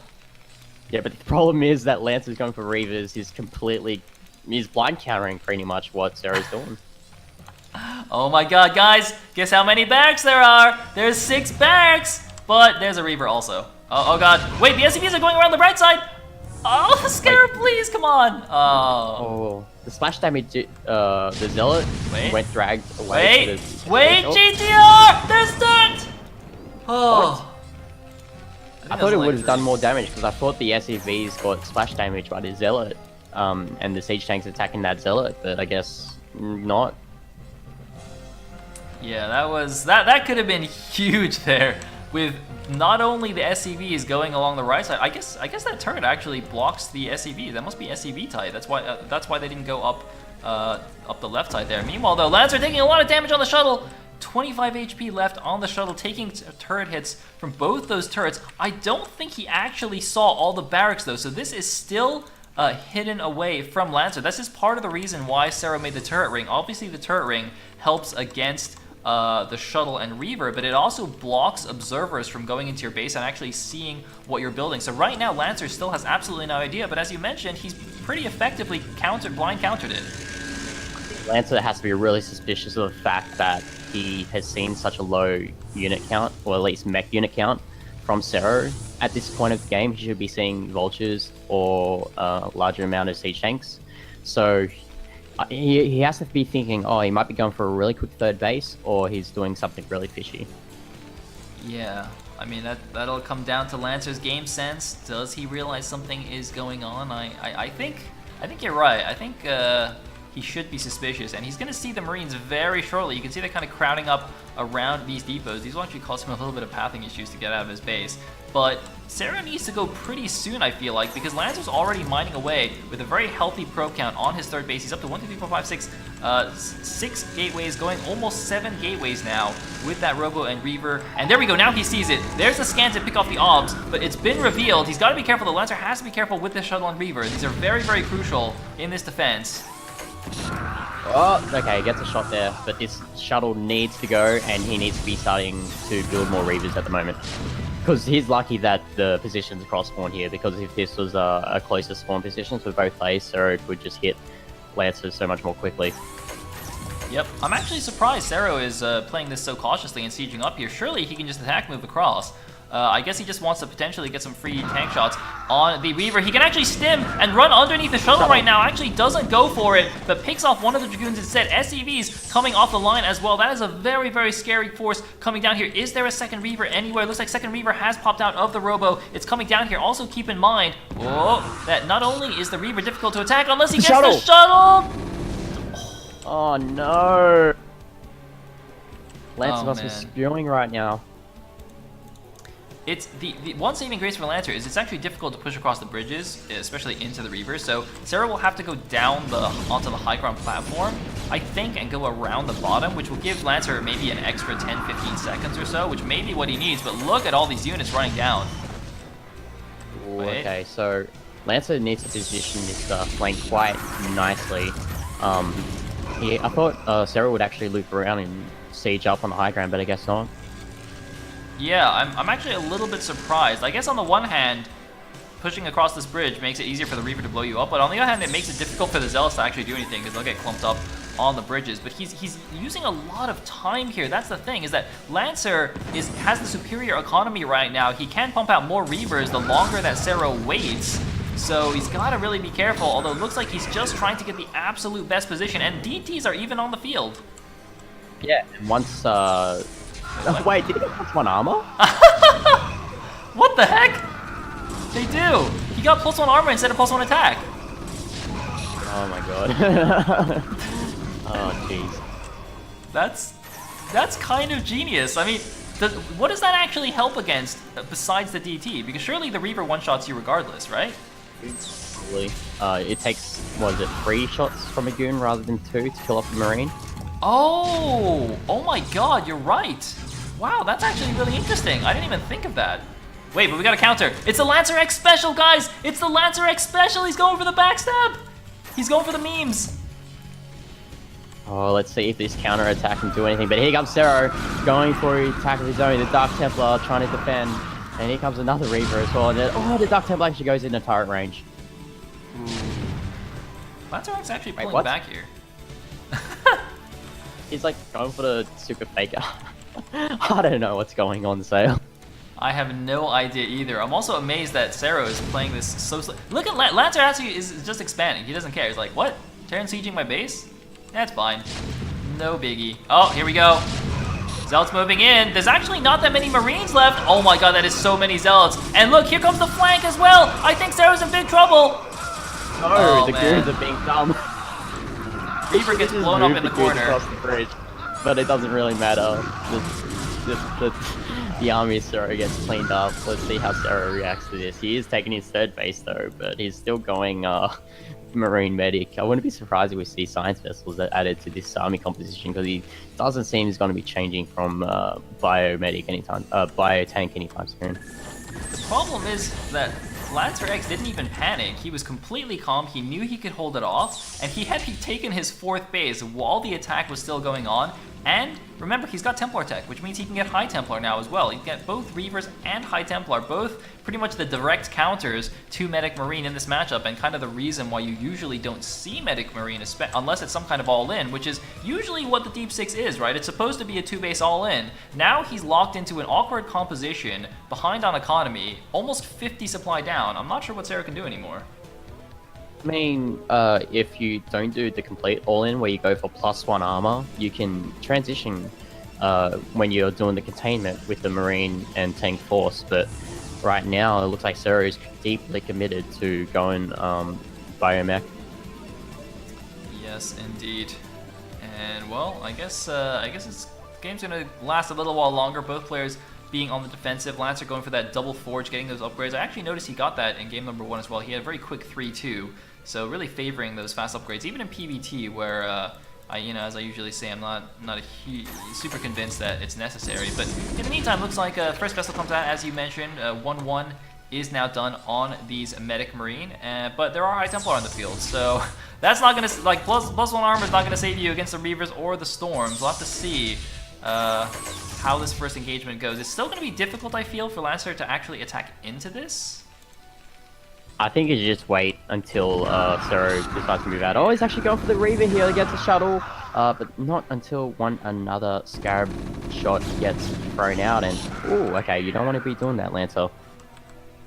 Yeah, but the problem is that Lance is going for Reavers. He's blind countering pretty much what Sero's doing. Oh my god, guys! Guess how many barracks there are? There's 6 barracks! But there's a Reaver also. Oh god. Wait, the SCVs are going around the right side! Oh, Scarab, please, come on! Oh, the splash damage, the Zealot went dragged away. Wait, GTR! They're stunned! Oh. I thought it would have done more damage because I thought the SCVs got splash damage by the Zealot, and the siege tanks attacking that Zealot, but I guess not. Yeah, that could have been huge there, with not only the SCVs going along the right side. I guess that turret actually blocks the SCV. That must be SCV type. That's why they didn't go up the left side there. Meanwhile, though, Lancer taking a lot of damage on the shuttle. 25 HP left on the shuttle, taking turret hits from both those turrets. I don't think he actually saw all the barracks though, so this is still hidden away from Lancer. This is part of the reason why Sero made the turret ring. Obviously, the turret ring helps against the shuttle and Reaver, but it also blocks observers from going into your base and actually seeing what you're building. So right now, Lancer still has absolutely no idea, but as you mentioned, he's pretty effectively blind countered it. Lancer has to be really suspicious of the fact that he has seen such a low unit count, or at least mech unit count, from Sero. At this point of the game, he should be seeing vultures or a larger amount of siege tanks. So he has to be thinking, oh, he might be going for a really quick third base, or he's doing something really fishy. Yeah, I mean, that'll come down to Lancer's game sense. Does he realize something is going on? I think you're right. I think he should be suspicious, and he's going to see the Marines very shortly. You can see they're kind of crowding up around these depots. These will actually cause him a little bit of pathing issues to get out of his base. But Sero needs to go pretty soon, I feel like, because Lancer's already mining away with a very healthy probe count on his third base. He's up to 1, 2, 3, 4, 5, 6, 6 gateways, going almost 7 gateways now with that Robo and Reaver. And there we go, now he sees it. There's the scan to pick off the obs, but it's been revealed. He's got to be careful. The Lancer has to be careful with the shuttle and Reaver. These are very, very crucial in this defense. Oh, okay, gets a shot there, but this shuttle needs to go, and he needs to be starting to build more Reavers at the moment. Because he's lucky that the positions across spawn here, because if this was a closer spawn positions with both plays, Sero would just hit Lancers so much more quickly. Yep, I'm actually surprised Sero is playing this so cautiously and sieging up here. Surely he can just attack, move across. I guess he just wants to potentially get some free tank shots on the Reaver. He can actually stim and run underneath the shuttle right now. Actually doesn't go for it, but picks off one of the Dragoons instead. SCVs coming off the line as well. That is a very, very scary force coming down here. Is there a second Reaver anywhere? Looks like second Reaver has popped out of the Robo. It's coming down here. Also keep in mind, that not only is the Reaver difficult to attack unless he gets the shuttle. Oh no! Lancer must be spewing right now. It's the one saving grace for Lancer is it's actually difficult to push across the bridges, especially into the Reaver. So Sero will have to go down onto the high ground platform, I think, and go around the bottom, which will give Lancer maybe an extra 10-15 seconds or so, which may be what he needs. But look at all these units running down. Ooh, okay, so Lancer needs to position this flank quite nicely. I thought Sero would actually loop around and siege up on the high ground, but I guess not. Yeah, I'm actually a little bit surprised. I guess on the one hand, pushing across this bridge makes it easier for the Reaver to blow you up, but on the other hand, it makes it difficult for the Zealots to actually do anything because they'll get clumped up on the bridges. But he's using a lot of time here. That's the thing, is that Lancer has the superior economy right now. He can pump out more Reavers the longer that Sero waits. So he's got to really be careful, although it looks like he's just trying to get the absolute best position, and DTs are even on the field. Yeah, and once, wait, did he get +1 armor? What the heck? They do! He got +1 armor instead of +1 attack. Oh my god. Oh jeez. That's kind of genius. I mean, what does that actually help against besides the DT? Because surely the Reaver one-shots you regardless, right? Probably. It takes, what is it, 3 shots from a goon rather than 2 to kill off the Marine? Oh my god, you're right. Wow, that's actually really interesting. I didn't even think of that. Wait, but we got a counter. It's the lancerx special, guys! It's the lancerx special! He's going for the backstab! He's going for the memes! Oh, let's see if this counter attack can do anything. But here comes Sero, going for an attack of his own. The Dark Templar trying to defend. And here comes another Reaver as well. And then, the Dark Templar actually goes into turret range. Lancerx actually pulling back here. He's like going for the super faker. I don't know what's going on, Sayle. I have no idea either. I'm also amazed that Sero is playing this so slow. Look at Lancer actually is just expanding. He doesn't care. He's like, what? Terran sieging my base? That's fine. No biggie. Oh, here we go. Zealots moving in. There's actually not that many Marines left. Oh my god, that is so many Zealots. And look, here comes the flank as well. I think Sero's in big trouble. No, the goons are being dumb. Reaver gets blown up in the corner. Across the bridge, but it doesn't really matter. The army of Sero gets cleaned up. Let's see how Sero reacts to this. He is taking his third base though, but he's still going Marine Medic. I wouldn't be surprised if we see Science Vessels that added to this army composition, because he doesn't seem he's going to be changing from Biomedic anytime, Biotank anytime soon. The problem is that lancerx didn't even panic. He was completely calm. He knew he could hold it off, and he had taken his 4th base while the attack was still going on. And remember, he's got Templar tech, which means he can get High Templar now as well. He can get both Reavers and High Templar, both pretty much the direct counters to Medic Marine in this matchup, and kind of the reason why you usually don't see Medic Marine unless it's some kind of all-in, which is usually what the Deep 6 is, right? It's supposed to be a 2-base all-in. Now he's locked into an awkward composition, behind on economy, almost 50 supply down. I'm not sure what Sero can do anymore. I mean, if you don't do the complete all-in where you go for +1 armor, you can transition when you're doing the containment with the Marine and Tank Force, but right now it looks like Sero is deeply committed to going Biomech. Yes, indeed. And well, I guess this game's gonna last a little while longer. Both players being on the defensive. Lancer going for that double forge, getting those upgrades. I actually noticed he got that in game number 1 as well. He had a very quick 3-2, so really favoring those fast upgrades, even in PvT, where as I usually say, I'm not super convinced that it's necessary. But in the meantime, looks like first vessel comes out, as you mentioned. 1-1 is now done on these Medic Marine, but there are High Templar on the field, so that's not gonna plus 1 armor is not gonna save you against the Reavers or the Storms. We'll have to see how this first engagement goes. It's still gonna be difficult, I feel, for Lancer to actually attack into this. I think you just wait until Sero decides to move out. Oh, he's actually going for the Reaver here against the shuttle, but not until another Scarab shot gets thrown out. And ooh, okay, you don't want to be doing that, Lancer.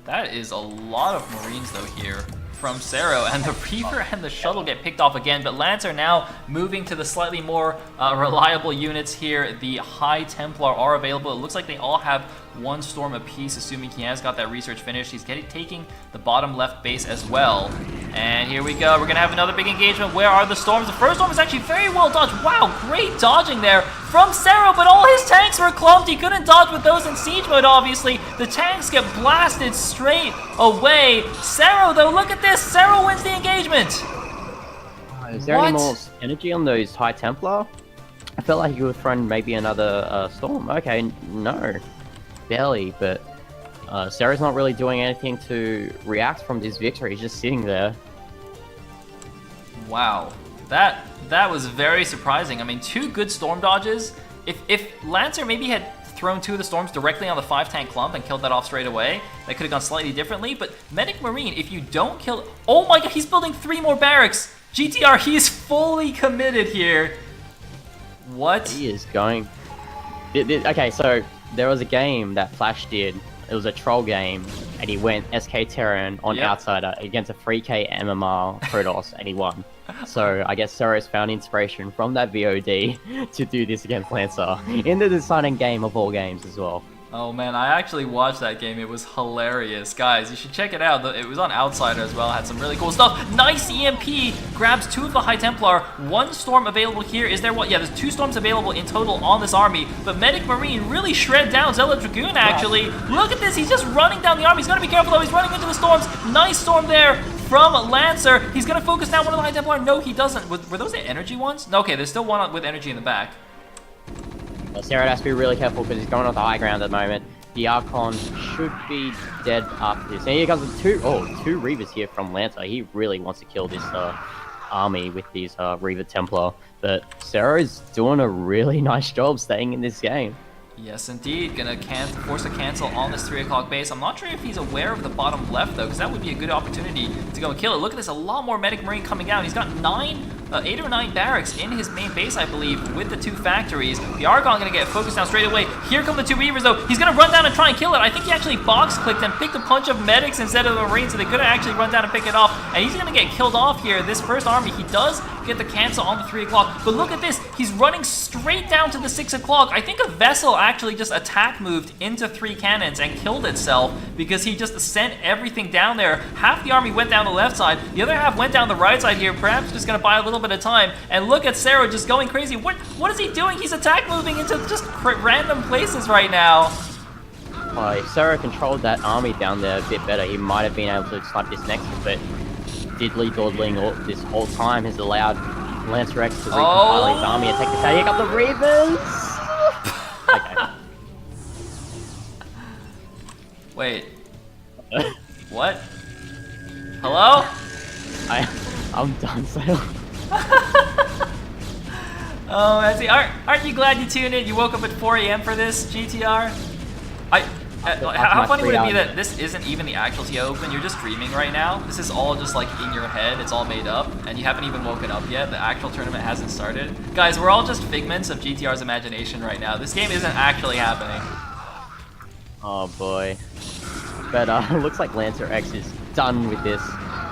That is a lot of Marines though here from Sero, and the Reaver and the shuttle get picked off again, but Lancer now moving to the slightly more reliable units here. The High Templar are available. It looks like they all have 1 storm apiece, assuming he has got that research finished. He's taking the bottom left base as well. And here we go. We're going to have another big engagement. Where are the storms? The first storm is actually very well dodged. Wow, great dodging there from Sero, but all his tanks were clumped. He couldn't dodge with those in siege mode, obviously. The tanks get blasted straight away. Sero, though, look at this. Sero wins the engagement. Is there any more energy on those High Templar? I felt like you were throwing maybe another storm. Okay, no. Barely, but Sero's not really doing anything to react from this victory. He's just sitting there. Wow, that was very surprising. I mean, 2 good storm dodges. If Lancer maybe had thrown 2 of the storms directly on the 5-tank clump and killed that off straight away, that could have gone slightly differently. But Medic Marine, if you don't kill... Oh my god, he's building 3 more barracks! GTR, he's fully committed here. What? He is going... Okay, so there was a game that Flash did. It was a troll game, and he went SK Terran on Outsider against a 3k MMR Protoss, and he won. So I guess Sero's found inspiration from that VOD to do this against Lancer in the deciding game of all games as well. Oh man, I actually watched that game. It was hilarious. Guys, you should check it out. It was on Outsider as well. Had some really cool stuff. Nice EMP. Grabs 2 of the High Templar. 1 storm available here. Is there what? Yeah, there's 2 storms available in total on this army. But Medic Marine really shred down Zealot Dragoon, actually. Look at this. He's just running down the army. He's got to be careful, though. He's running into the storms. Nice storm there from Lancer. He's going to focus down one of the High Templar. No, he doesn't. Were those the energy ones? No, okay, there's still one with energy in the back. Well, Sero has to be really careful because he's going off the high ground at the moment. The Archon should be dead after this. And here comes the 2 Reavers here from Lancer. He really wants to kill this army with these Reaver Templar. But Sero is doing a really nice job staying in this game. Yes, indeed. Gonna force a cancel on this 3 o'clock base. I'm not sure if he's aware of the bottom left, though, because that would be a good opportunity to go and kill it. Look at this. A lot more Medic Marine coming out. He's got 8 or 9 barracks in his main base, I believe, with the 2 factories. The Archon gonna get focused down straight away. Here come the 2 Reavers, though. He's gonna run down and try and kill it. I think he actually box-clicked and picked a bunch of medics instead of the Marines, so they couldn't actually run down and pick it off. And he's gonna get killed off here. This first army, he does get the cancel on the 3 o'clock. But look at this. He's running straight down to the 6 o'clock. I think a vessel actually just attack moved into 3 cannons and killed itself because he just sent everything down there. Half the army went down the left side. The other half went down the right side here, perhaps just gonna buy a little bit of time. And look at Sero just going crazy. What is he doing? He's attack moving into just random places right now. If Sero controlled that army down there a bit better, he might have been able to snipe this next one, but diddly-dawdling this whole time has allowed lancerx to recompile his army and take the attack. Here come the Reavers! Okay. Wait. What? Hello? I'm done, Sayle. Oh, Nancy, aren't you glad you tuned in? You woke up at 4 a.m. for this, GTR? How funny would it be that this isn't even the actual TO Open? You're just dreaming right now. This is all just like in your head. It's all made up, and you haven't even woken up yet. The actual tournament hasn't started. Guys, we're all just figments of GTR's imagination right now. This game isn't actually happening. Oh boy. But looks like lancerx is done with this.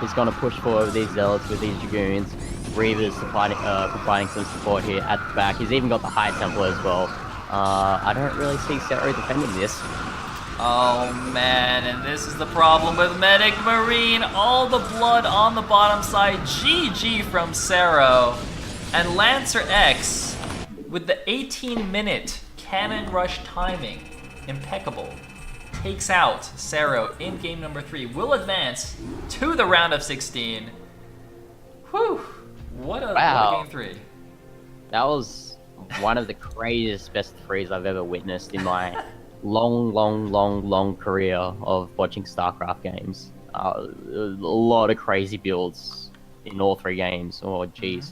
He's gonna push forward with these Zealots, with these Dragoons. Reavers providing some support here at the back. He's even got the High Templar as well. I don't really see Sero defending this. Oh man, and this is the problem with Medic Marine. All the blood on the bottom side. GG from Sero. And lancerx with the 18-minute cannon rush timing. Impeccable. Takes out Sero in game number 3. Will advance to the round of 16. Whew. What a game 3. That was one of the craziest best of threes I've ever witnessed in my long career of watching StarCraft games. A lot of crazy builds in all 3 games. Oh, jeez.